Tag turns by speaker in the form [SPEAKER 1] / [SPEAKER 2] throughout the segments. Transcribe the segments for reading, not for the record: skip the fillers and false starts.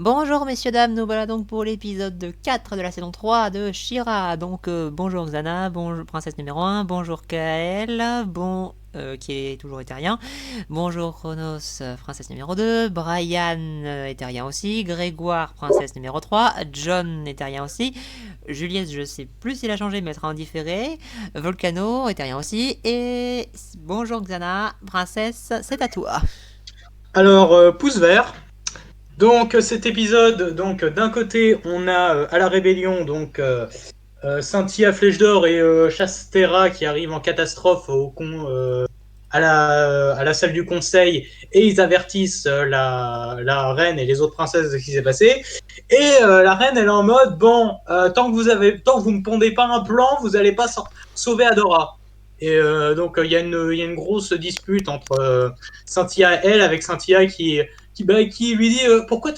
[SPEAKER 1] Bonjour messieurs dames, nous voilà donc pour l'épisode 4 de la saison 3 de Shira. Donc bonjour Xana, bonjour princesse numéro 1, bonjour Kael, qui est toujours éthérien, bonjour Chronos, princesse numéro 2, Brian, éthérien aussi, Grégoire, princesse numéro 3, John, éthérien aussi, Juliette, je sais plus s'il a changé mais elle sera en différé, Volcano, éthérien aussi, et bonjour Xana, princesse, c'est à toi.
[SPEAKER 2] Alors, pouce vert. Donc, cet épisode, donc d'un côté, on a à la rébellion, donc Cynthia Flèche d'Or et Chastera qui arrivent en catastrophe à la salle du conseil et ils avertissent la reine et les autres princesses de ce qui s'est passé. Et la reine, elle est en mode bon, tant que vous me pondez pas un plan, vous allez pas sauver Adora. Et donc il y a une grosse dispute entre Cynthia et elle, avec Cynthia qui lui dit pourquoi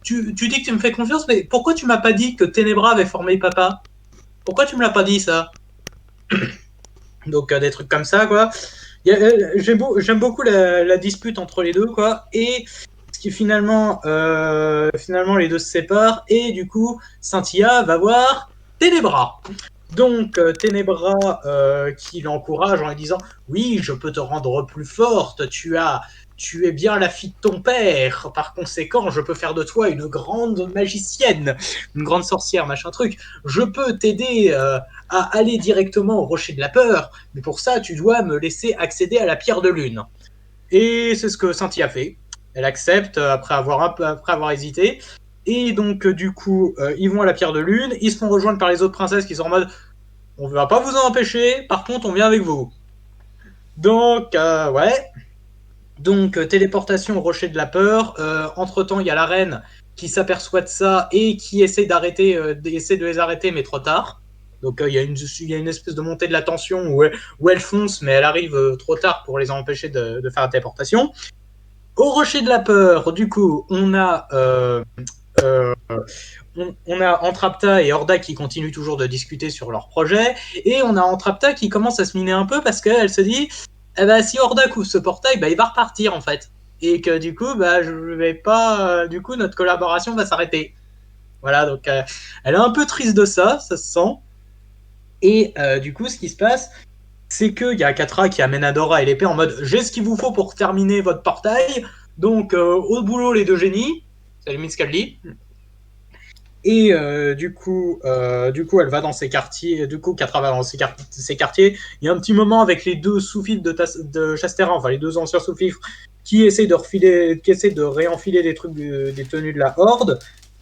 [SPEAKER 2] tu dis que tu me fais confiance, mais pourquoi tu m'as pas dit que Ténébra avait formé papa? Pourquoi tu me l'as pas dit ça? Donc des trucs comme ça quoi. J'aime beaucoup la dispute entre les deux quoi. Et ce qui finalement les deux se séparent et du coup Cynthia va voir Ténébra. Donc Ténébra qui l'encourage en lui disant oui, je peux te rendre plus forte, tu es bien la fille de ton père, par conséquent je peux faire de toi une grande magicienne, une grande sorcière, machin truc. Je peux t'aider à aller directement au rocher de la peur, mais pour ça tu dois me laisser accéder à la pierre de lune. Et c'est ce que Cynthia fait. Elle accepte après avoir hésité. Et donc, du coup, ils vont à la pierre de lune. Ils se font rejoindre par les autres princesses qui sont en mode on ne va pas vous en empêcher, par contre, on vient avec vous. Donc, ouais. Donc, téléportation au rocher de la peur. Entre-temps, il y a la reine qui s'aperçoit de ça et qui essaie de les arrêter, mais trop tard. Donc, il y a une espèce de montée de la tension où elle fonce, mais elle arrive trop tard pour les empêcher de faire la téléportation. Au rocher de la peur, du coup, euh, on a Entrapta et Horda qui continuent toujours de discuter sur leur projet, et on a Entrapta qui commence à se miner un peu parce qu'elle se dit eh ben, si Horda couvre ce portail, bah, il va repartir en fait. Et que du coup, bah, je vais pas. Du coup, notre collaboration va s'arrêter. Voilà, donc elle est un peu triste de ça, ça se sent. Et du coup, ce qui se passe, c'est qu'il y a Katra qui amène Adora et l'épée en mode j'ai ce qu'il vous faut pour terminer votre portail. Donc, au boulot, les deux génies. C'est limite ce qu'elle dit. Et du coup, elle va dans ses quartiers. Du coup, Katra va dans ses quartiers. Il y a un petit moment avec les deux sous-fifres de Chastera, enfin les deux anciens sous-fifres, qui essaient de réenfiler des trucs des tenues de la Horde.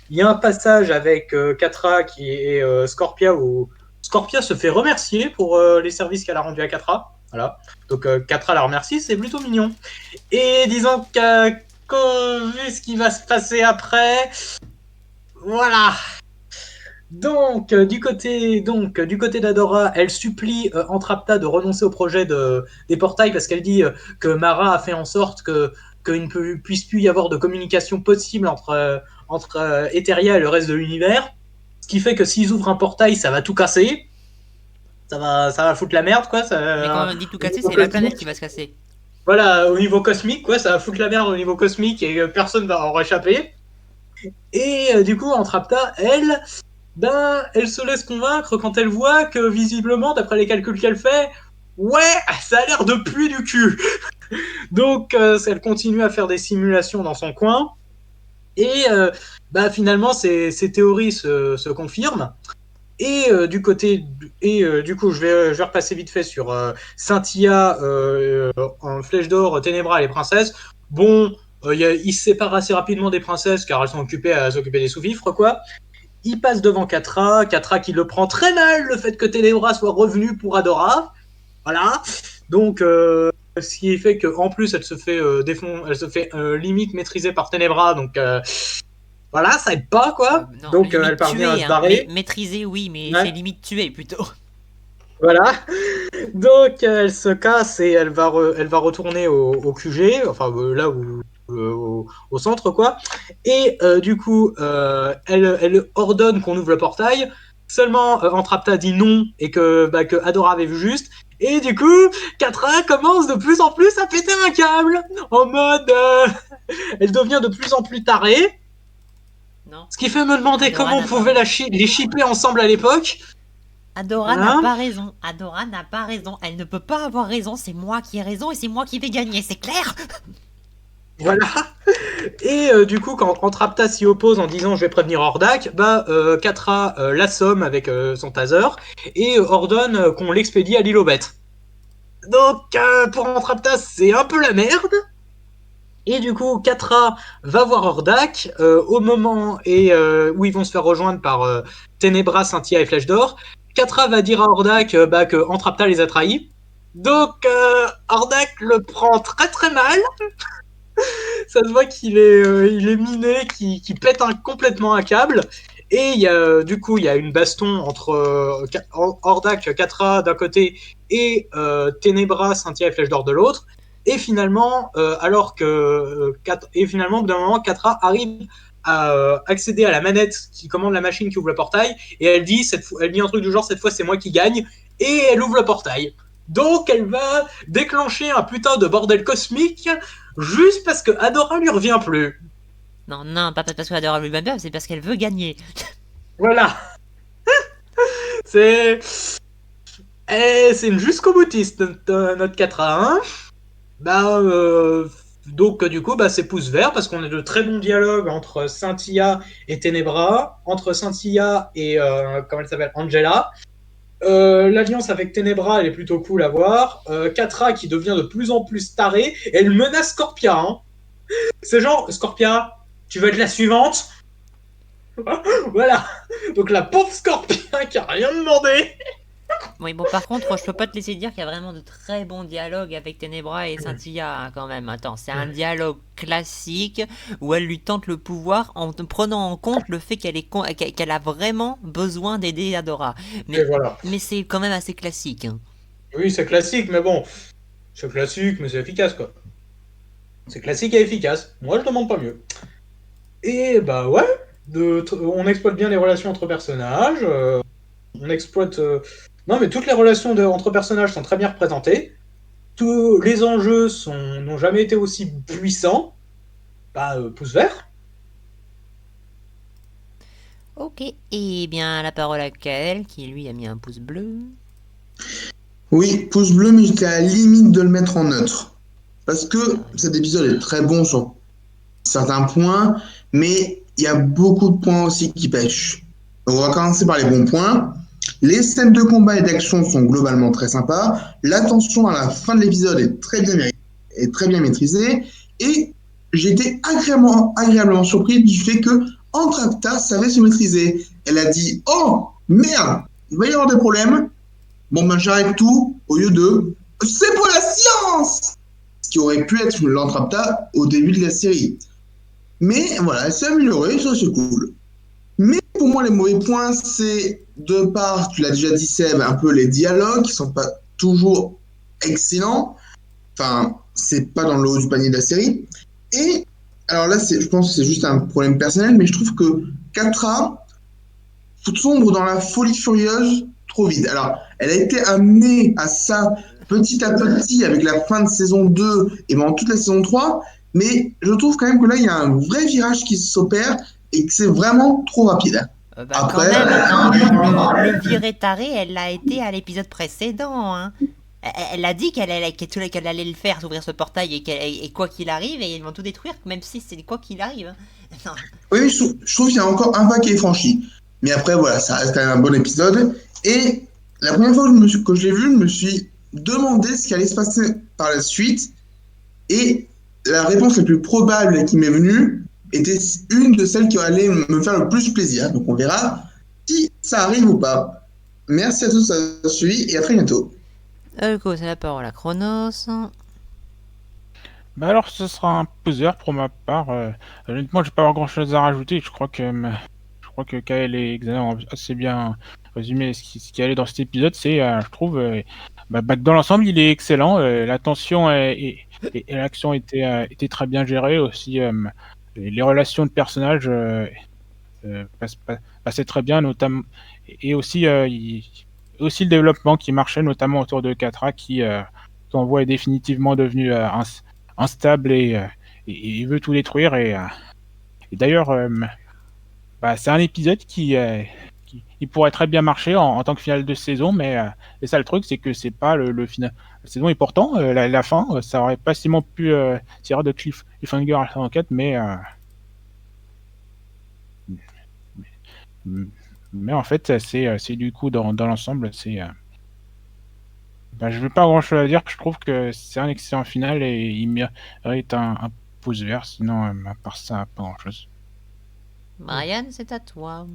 [SPEAKER 2] Il y a un passage avec Katra et Scorpia où Scorpia se fait remercier pour les services qu'elle a rendus à Katra. Voilà. Donc Katra la remercie, c'est plutôt mignon. Et disons que vu ce qui va se passer après, voilà. Du côté d'Adora, elle supplie Entrapta de renoncer au projet des portails parce qu'elle dit que Mara a fait en sorte qu'il ne puisse plus y avoir de communication possible entre Etheria et le reste de l'univers. Ce qui fait que s'ils ouvrent un portail, ça va tout casser. Ça va foutre la merde, quoi.
[SPEAKER 1] Mais quand on dit tout
[SPEAKER 2] Au
[SPEAKER 1] casser,
[SPEAKER 2] niveau
[SPEAKER 1] c'est la planète
[SPEAKER 2] cosmique.
[SPEAKER 1] qui va se casser.
[SPEAKER 2] Voilà, au niveau cosmique, quoi, ça va foutre la merde au niveau cosmique et personne va en réchapper. Et du coup, Entrapta, elle se laisse convaincre quand elle voit que visiblement, d'après les calculs qu'elle fait, ouais, ça a l'air de puer du cul. Donc, elle continue à faire des simulations dans son coin. Et bah, finalement, ses théories se confirment. Et du coup, je vais repasser vite fait sur Cynthia, en Flèche d'Or, Ténébra et les princesses. Bon, ils se séparent assez rapidement des princesses car elles sont occupées à s'occuper des sous-fifres, quoi. Il passe devant Katra qui le prend très mal, le fait que Ténébra soit revenu pour Adora. Voilà. Donc, ce qui fait qu'en plus, elle se fait limite maîtriser par Ténébra. Donc, voilà, ça aide pas, quoi.
[SPEAKER 1] Non,
[SPEAKER 2] Donc, elle
[SPEAKER 1] limite
[SPEAKER 2] parvient à
[SPEAKER 1] tuer,
[SPEAKER 2] se
[SPEAKER 1] hein. Mais
[SPEAKER 2] barrer.
[SPEAKER 1] maîtriser, oui, mais c'est
[SPEAKER 2] Ouais,
[SPEAKER 1] limite tuer plutôt.
[SPEAKER 2] voilà. Donc, elle se casse et elle va retourner au QG, enfin, là où. Au centre, quoi. Et du coup, elle ordonne qu'on ouvre le portail. Seulement, Entrapta dit non et que Adora avait vu juste. Et du coup, Katra commence de plus en plus à péter un câble. En mode. Elle devient de plus en plus tarée.
[SPEAKER 1] Non.
[SPEAKER 2] Ce qui fait me demander
[SPEAKER 1] Adora
[SPEAKER 2] comment on
[SPEAKER 1] n'a pas
[SPEAKER 2] pouvait
[SPEAKER 1] raison.
[SPEAKER 2] les shipper ensemble à l'époque.
[SPEAKER 1] Adora n'a
[SPEAKER 2] Hein.
[SPEAKER 1] pas raison. Adora n'a pas raison. Elle ne peut pas avoir raison. C'est moi qui ai raison et c'est moi qui vais gagner. C'est clair?
[SPEAKER 2] Voilà. Et du coup, quand Rapta s'y oppose en disant je vais prévenir Hordak, Catra l'assomme avec son taser et ordonne qu'on l'expédie à l'île aux bêtes. Donc pour Rapta, c'est un peu la merde. Et du coup, Catra va voir Hordak au moment où ils vont se faire rejoindre par Ténébras, Cynthia et Flèche d'Or. Catra va dire à Hordak que Antrapta les a trahis. Donc Hordak le prend très très mal. Ça se voit il est miné, qui pète complètement un câble. Et du coup, il y a une baston entre Hordak, Catra d'un côté et Ténébras, Cynthia et Flèche d'Or de l'autre. Et finalement, au bout d'un moment, Catra arrive à accéder à la manette qui commande la machine qui ouvre le portail. Et elle dit un truc du genre, cette fois c'est moi qui gagne. Et elle ouvre le portail. Donc elle va déclencher un putain de bordel cosmique juste parce que Adora lui revient plus.
[SPEAKER 1] Non, non, pas parce que Adora lui va bien, c'est parce qu'elle veut gagner.
[SPEAKER 2] Voilà. C'est. C'est une jusqu'au boutiste, notre 4 à 1. Bah, donc, du coup, c'est pouce vert parce qu'on a de très bons dialogues entre Cynthia et Ténébra, entre Cynthia et, comment elle s'appelle, Angela. L'alliance avec Ténébra, elle est plutôt cool à voir. Catra qui devient de plus en plus taré. Et elle menace Scorpia. Hein. C'est genre, Scorpia, tu veux être la suivante? Voilà. Donc la pauvre Scorpia qui a rien demandé.
[SPEAKER 1] Oui, bon, par contre, je peux pas te laisser dire qu'il y a vraiment de très bons dialogues avec Ténébra et Cynthia, hein, quand même. Attends, c'est un dialogue classique où elle lui tente le pouvoir en prenant en compte le fait qu'elle a vraiment besoin d'aider Adora.
[SPEAKER 2] Et voilà.
[SPEAKER 1] Mais c'est quand même assez classique. Hein.
[SPEAKER 2] Oui, c'est classique, mais bon. C'est classique, mais c'est efficace, quoi. C'est classique et efficace. Moi, je demande pas mieux. Et bah ouais, on exploite bien les relations entre personnages. On exploite. Non, mais toutes les relations entre personnages sont très bien représentées. Tous les enjeux n'ont jamais été aussi puissants. Pouce vert.
[SPEAKER 1] Ok, et bien la parole à Kael qui lui a mis un pouce bleu.
[SPEAKER 3] Oui, pouce bleu, mais j'étais à la limite de le mettre en neutre. Parce que
[SPEAKER 1] Ah oui.
[SPEAKER 3] cet épisode est très bon sur certains points, mais il y a beaucoup de points aussi qui pêchent. Donc, on va commencer par les bons points. Les scènes de combat et d'action sont globalement très sympas. La tension à la fin de l'épisode est très bien maîtrisée. Et j'ai été agréablement surpris du fait que Entracta savait se maîtriser. Elle a dit oh merde, il va y avoir des problèmes. Bon ben j'arrête tout au lieu de c'est pour la science, ce qui aurait pu être l'Entrapta au début de la série. Mais voilà, elle s'est améliorée, ça c'est cool. Mais pour moi, les mauvais points, c'est de part, tu l'as déjà dit Seb, un peu les dialogues qui sont pas toujours excellents. Enfin, c'est pas dans le haut du panier de la série. Et alors là, je pense que c'est juste un problème personnel, mais je trouve que Catra sombre dans la folie furieuse trop vite. Alors, elle a été amenée à ça petit à petit avec la fin de saison 2 et pendant toute la saison 3, mais je trouve quand même que là, il y a un vrai virage qui s'opère et que c'est vraiment trop rapide.
[SPEAKER 1] Quand
[SPEAKER 3] Après,
[SPEAKER 1] même, attends, le viré taré, elle l'a été à l'épisode précédent. Hein. Elle a dit qu'elle allait le faire, s'ouvrir ce portail, et quoi qu'il arrive, et ils vont tout détruire, même si c'est quoi qu'il arrive. Hein. Non.
[SPEAKER 3] oui, je trouve qu'il y a encore un pas qui est franchi. Mais après, voilà, ça reste quand même un bon épisode. Et la première fois que je l'ai vu, je me suis demandé ce qui allait se passer par la suite. Et la réponse la plus probable qui m'est venue était une de celles qui allait me faire le plus plaisir. Donc on verra si ça arrive ou pas. Merci à tous d'avoir suivi et à très bientôt.
[SPEAKER 1] Du coup, c'est la parole à Chronos.
[SPEAKER 4] Bah alors, ce sera un pouce pour ma part. Honnêtement, je vais pas avoir grand-chose à rajouter. Je crois que Kael et Xander ont assez bien résumé ce qui allait dans cet épisode. C'est, je trouve, que dans l'ensemble, il est excellent. La tension et l'action étaient très bien gérées aussi. Les relations de personnages passaient très bien, notamment, et aussi, aussi le développement qui marchait, notamment autour de Catra, son voix est définitivement devenu instable et il veut tout détruire. Et d'ailleurs, c'est un épisode qui il pourrait très bien marcher en tant que finale de saison, mais et ça le truc, c'est que c'est pas le final de saison. Et pourtant, la fin, ça aurait facilement pu tirer de cliffhanger à l'enquête, mais en fait, c'est du coup dans l'ensemble, je n'ai pas grand-chose à dire. Je trouve que c'est un excellent final et il mérite un pouce vert. Sinon, à part ça, pas grand-chose.
[SPEAKER 1] Brian, c'est à toi.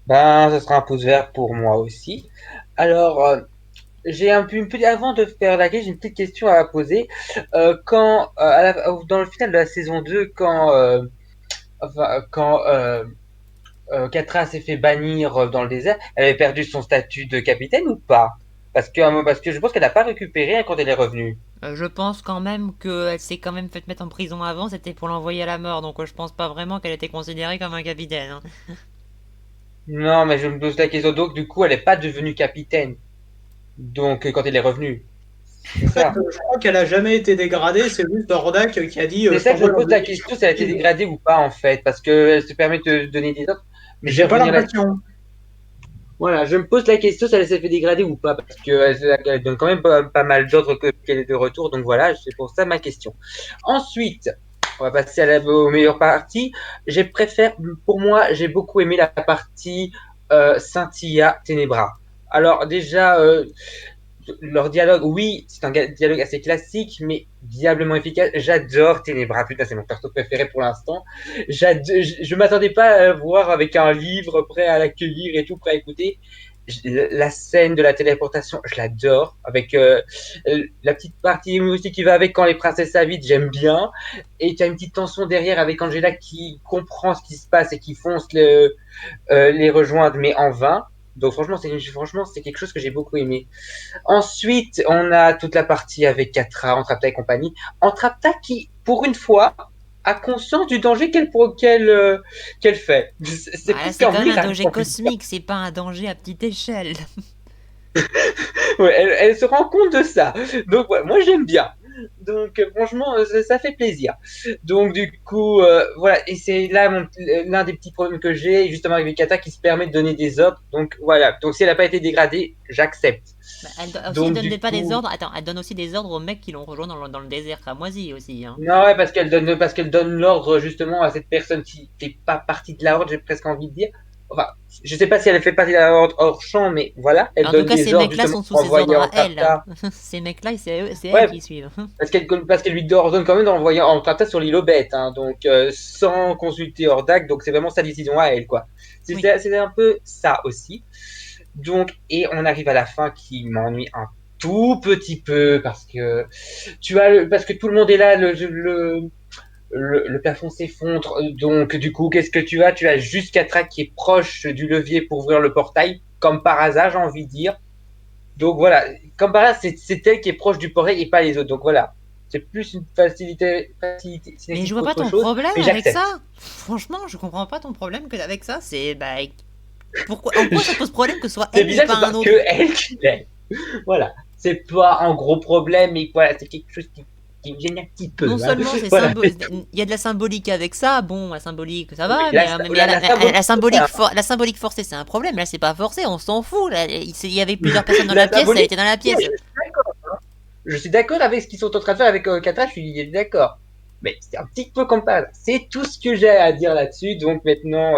[SPEAKER 5] Ben, ce sera un pouce vert pour moi aussi. Alors, j'ai une petite, avant de faire la question, j'ai une petite question à poser. Dans le final de la saison 2, quand Catra s'est fait bannir dans le désert, elle avait perdu son statut de capitaine ou pas? Parce que je pense qu'elle n'a pas récupéré quand elle est revenue.
[SPEAKER 1] Je pense quand même qu'elle s'est quand même fait mettre en prison avant, c'était pour l'envoyer à la mort, donc je pense pas vraiment qu'elle était considérée comme un capitaine. Hein.
[SPEAKER 5] Non, mais je me pose la question. Donc, du coup, elle n'est pas devenue capitaine. Donc, quand elle est revenue. C'est
[SPEAKER 2] En fait,
[SPEAKER 5] ça.
[SPEAKER 2] je crois qu'elle a jamais été dégradée, c'est juste Hordak qui a dit
[SPEAKER 5] C'est ça que je me pose la
[SPEAKER 2] t'envoie
[SPEAKER 5] question, si elle a été dégradée ou pas, en fait. Parce qu'elle se permet de donner des ordres. Mais je
[SPEAKER 2] J'ai
[SPEAKER 5] vais
[SPEAKER 2] pas
[SPEAKER 5] revenir là.
[SPEAKER 2] l'impression.
[SPEAKER 5] Voilà, je me pose la question si elle s'est fait dégrader ou pas. Parce qu'elle donne quand même pas mal d'ordres qu'elle est de retour. Donc voilà, c'est pour ça ma question. Ensuite, on va passer aux meilleures parties. Pour moi, j'ai beaucoup aimé la partie Scintilla Ténébra. Alors déjà, leur dialogue, oui, c'est un dialogue assez classique, mais diablement efficace. J'adore Ténébra, putain, c'est mon perso préféré pour l'instant. Je m'attendais pas à le voir avec un livre prêt à l'accueillir et tout, prêt à écouter. La scène de la téléportation, je l'adore. Avec la petite partie humoristique qui va avec quand les princesses s'invitent, j'aime bien. Et tu as une petite tension derrière avec Angela qui comprend ce qui se passe et qui fonce les rejoindre, mais en vain. Donc franchement, c'est quelque chose que j'ai beaucoup aimé. Ensuite, on a toute la partie avec Catra, Entrapta et compagnie. Entrapta qui, pour une fois, a conscience du danger qu'elle fait. C'est
[SPEAKER 1] Voilà,
[SPEAKER 5] plus
[SPEAKER 1] c'est
[SPEAKER 5] qu'un
[SPEAKER 1] quand même un
[SPEAKER 5] miracle.
[SPEAKER 1] danger cosmique, c'est pas un danger à petite échelle.
[SPEAKER 5] Ouais, elle se rend compte de ça. Donc, ouais, moi, j'aime bien. Donc, franchement, ça fait plaisir. Donc, du coup, voilà. Et c'est là l'un des petits problèmes que j'ai, justement, avec Catra qui se permet de donner des ordres. Donc, voilà. Donc, si elle n'a pas été dégradée, j'accepte.
[SPEAKER 1] Elle donne pas des ordres. Attends, elle donne aussi des ordres aux mecs qui l'ont rejoint dans le désert cramoisi aussi. Hein.
[SPEAKER 5] Non, ouais, parce qu'elle donne l'ordre justement à cette personne qui fait pas partie de la horde, j'ai presque envie de dire. Enfin, je sais pas si elle fait partie de la horde hors champ, mais voilà, elle
[SPEAKER 1] En
[SPEAKER 5] donne
[SPEAKER 1] tout cas,
[SPEAKER 5] des
[SPEAKER 1] ces
[SPEAKER 5] ordres
[SPEAKER 1] mecs-là
[SPEAKER 5] justement
[SPEAKER 1] sont sous
[SPEAKER 5] pour
[SPEAKER 1] ses
[SPEAKER 5] envoyer
[SPEAKER 1] ordres à elle.
[SPEAKER 5] Entrapta.
[SPEAKER 1] Ces mecs-là, c'est
[SPEAKER 5] Ouais.
[SPEAKER 1] elle qui suivent.
[SPEAKER 5] Parce qu'elle lui ordonne quand même d'envoyer Entrapta sur l'île aux bêtes, hein, donc sans consulter Hordak, donc c'est vraiment sa décision à elle, quoi.
[SPEAKER 1] Oui.
[SPEAKER 5] C'est un peu ça aussi. Donc, et on arrive à la fin qui m'ennuie un tout petit peu parce que parce que tout le monde est là, le plafond s'effondre. Donc, du coup, qu'est-ce que tu as? Tu as juste Catra qui est proche du levier pour ouvrir le portail, comme par hasard, j'ai envie de dire. Donc voilà, comme par hasard, c'est elle qui est proche du portail et pas les autres. Donc voilà, c'est plus une facilité
[SPEAKER 1] Mais je vois pas ton problème avec ça. Franchement, je comprends pas ton problème que avec ça. C'est en quoi ça pose problème que ce soit elle et pas un autre?
[SPEAKER 5] Que elle qui l'est. Voilà, c'est pas un gros problème, mais voilà, c'est quelque chose qui me gêne un petit peu.
[SPEAKER 1] Non seulement c'est il y a de la symbolique avec ça, bon, la symbolique ça va, mais la symbolique forcée c'est un problème, là c'est pas forcé, on s'en fout, là, il y avait plusieurs personnes dans la pièce, elle était dans la pièce.
[SPEAKER 5] Je suis d'accord avec ce qu'ils sont en train de faire avec Catra, je suis d'accord. Mais c'est un petit peu comme ça. C'est tout ce que j'ai à dire là-dessus. Donc maintenant,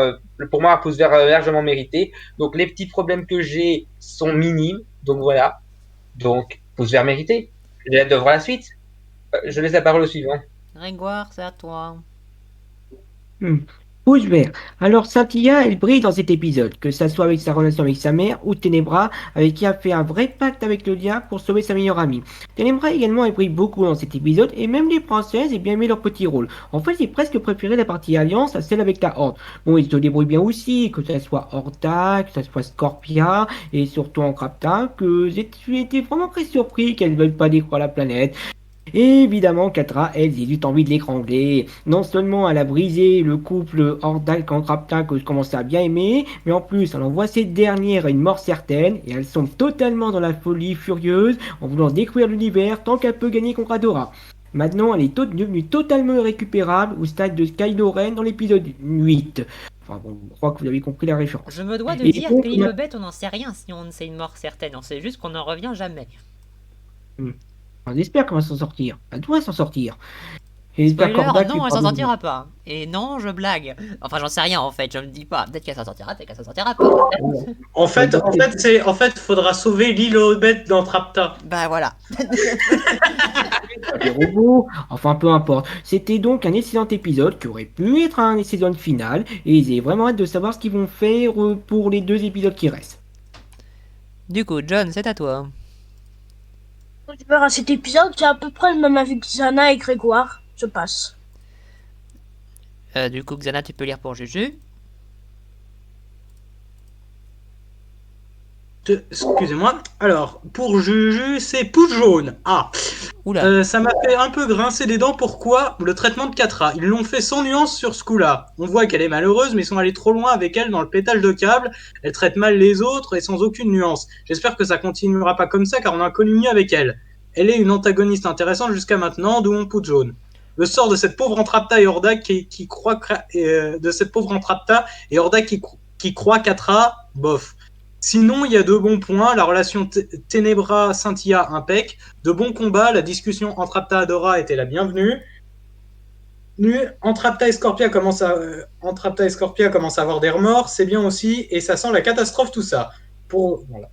[SPEAKER 5] pour moi, un pouce vert largement mérité. Donc les petits problèmes que j'ai sont minimes. Donc voilà. Donc, pouce vert mérité. J'ai hâte de voir la suite. Je laisse la parole au suivant.
[SPEAKER 1] Grégoire, c'est à toi.
[SPEAKER 6] Pouce vert. Alors Scintilla, elle brille dans cet épisode, que ça soit avec sa relation avec sa mère ou Ténébra, avec qui a fait un vrai pacte avec le diable pour sauver sa meilleure amie. Ténébra également, elle brille beaucoup dans cet épisode, et même les princesses aient bien aimé leur petit rôle. En fait, j'ai presque préféré la partie Alliance à celle avec la Horde. Bon, ils se débrouillent bien aussi, que ça soit Hordak, que ça soit Scorpia, et surtout Entrapta, que j'ai été vraiment très surpris qu'elles ne veulent pas détruire la planète. Et évidemment, Catra, elle, j'ai juste envie de l'étrangler. Non seulement elle a brisé le couple Hordak-Entrapta que je commençais à bien aimer, mais en plus, elle envoie cette dernière à une mort certaine, et elles sont totalement dans la folie furieuse, en voulant détruire l'univers tant qu'elle peut gagner contre Adora. Maintenant, elle est devenue totalement irrécupérable au stade de Kylo Ren dans l'épisode 8. Enfin bon, je crois que vous avez compris la référence.
[SPEAKER 1] Je me dois de
[SPEAKER 6] Et
[SPEAKER 1] dire
[SPEAKER 6] donc,
[SPEAKER 1] que l'île bête, on n'en sait rien si on sait une mort certaine. On sait juste qu'on n'en revient jamais.
[SPEAKER 6] on espère qu'elle va s'en sortir. Elle doit s'en sortir. Et j'espère
[SPEAKER 1] Spoiler,
[SPEAKER 6] qu'Ordak
[SPEAKER 1] non,
[SPEAKER 6] lui
[SPEAKER 1] elle s'en
[SPEAKER 6] pardonne.
[SPEAKER 1] sortira pas. Et non, je blague. Enfin, j'en sais rien en fait, je me dis pas. Peut-être qu'elle s'en sortira, peut-être qu'elle s'en sortira pas.
[SPEAKER 2] En fait, faudra sauver l'île aux bêtes d'Entrapta.
[SPEAKER 1] Bah voilà.
[SPEAKER 6] Des robots, enfin peu importe. C'était donc un excellent épisode qui aurait pu être un saison finale et j'ai vraiment hâte de savoir ce qu'ils vont faire pour les 2 épisodes qui restent.
[SPEAKER 1] Du coup, John, c'est à toi.
[SPEAKER 7] Je verrai cet épisode, j'ai à peu près le même avis que Zana et Grégoire. Je passe.
[SPEAKER 1] Du coup, Xana, tu peux lire pour Juju.
[SPEAKER 2] Excusez-moi. Alors, pour Juju, c'est pouce jaune. Ah,
[SPEAKER 1] Oula.
[SPEAKER 2] ça m'a fait un peu grincer des dents. Pourquoi le traitement de Catra? Ils l'ont fait sans nuance sur ce coup-là. On voit qu'elle est malheureuse, mais ils sont allés trop loin avec elle dans le pétage de câble. Elle traite mal les autres et sans aucune nuance. J'espère que ça continuera pas comme ça, car on a connu mieux avec elle. Elle est une antagoniste intéressante jusqu'à maintenant, d'où mon pouce jaune. Le sort de cette pauvre Entrapta et Hordak qui croit de cette pauvre Entrapta et Hordak qui croit Catra, bof. Sinon, il y a de bons points. La relation Ténébra-Cynthia impec. De bons combats. La discussion entre Apta et Adora était la bienvenue. Entrapta et Scorpia commencent à avoir des remords. C'est bien aussi. Et ça sent la catastrophe, tout ça. Voilà.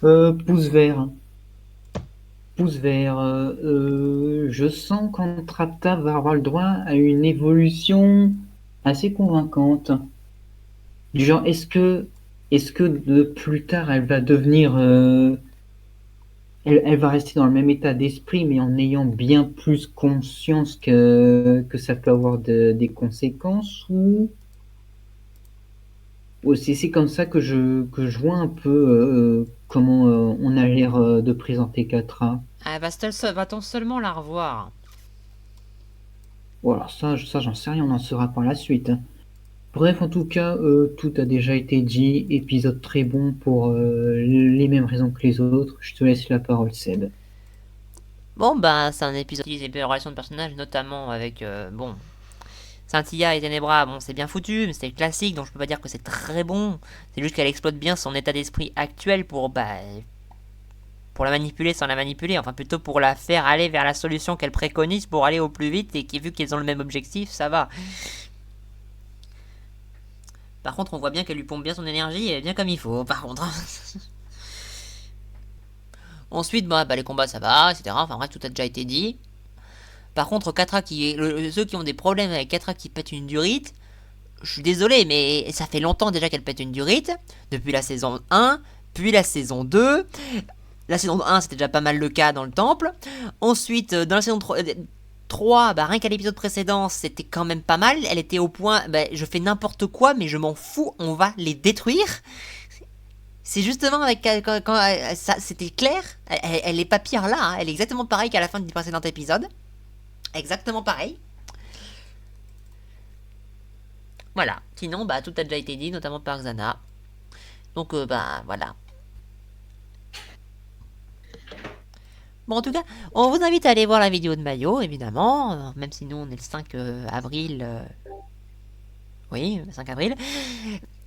[SPEAKER 8] Pouce vert. Pouce vert. Je sens qu'Entrapta va avoir le droit à une évolution assez convaincante. Du genre, est-ce que de plus tard elle va devenir, elle va rester dans le même état d'esprit, mais en ayant bien plus conscience que ça peut avoir des conséquences, ou c'est comme ça que je vois un peu comment on a l'air de présenter Catra.
[SPEAKER 1] Ah, va-t-on seulement la revoir?
[SPEAKER 8] Voilà, ça j'en sais rien, on en saura par la suite. Bref, en tout cas, tout a déjà été dit. Épisode très bon pour les mêmes raisons que les autres. Je te laisse la parole, Seb.
[SPEAKER 1] Bon, bah, c'est un épisode qui utilise les relations de personnages, notamment avec, Cynthia et Ténébra. Bon, c'est bien foutu, mais c'est classique, donc je peux pas dire que c'est très bon. C'est juste qu'elle exploite bien son état d'esprit actuel pour la manipuler sans la manipuler. Enfin, plutôt pour la faire aller vers la solution qu'elle préconise pour aller au plus vite, et vu qu'ils ont le même objectif, ça va. Par contre, on voit bien qu'elle lui pompe bien son énergie, et bien comme il faut, par contre. Ensuite, les combats, ça va, etc. Enfin bref, tout a déjà été dit. Par contre, ceux qui ont des problèmes avec Catra qui pète une durite, je suis désolé, mais ça fait longtemps déjà qu'elle pète une durite. Depuis la saison 1, puis la saison 2. La saison 1, c'était déjà pas mal le cas dans le temple. Ensuite, dans la saison 3, rien qu'à l'épisode précédent, c'était quand même pas mal. Elle était au point, je fais n'importe quoi, mais je m'en fous, on va les détruire. C'est justement avec quand ça, c'était clair. Elle est pas pire là, hein. Elle est exactement pareille qu'à la fin du précédent épisode. Exactement pareil. Voilà. Sinon, tout a déjà été dit, notamment par Xana. Donc, voilà. Bon, en tout cas, on vous invite à aller voir la vidéo de Mayo, évidemment. Même si nous, on est le 5 avril. Oui, le 5 avril.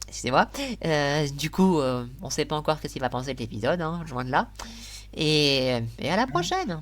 [SPEAKER 1] Excusez-moi. Du coup, on sait pas encore ce qu'il va penser de l'épisode, hein, loin de là. Et à la prochaine.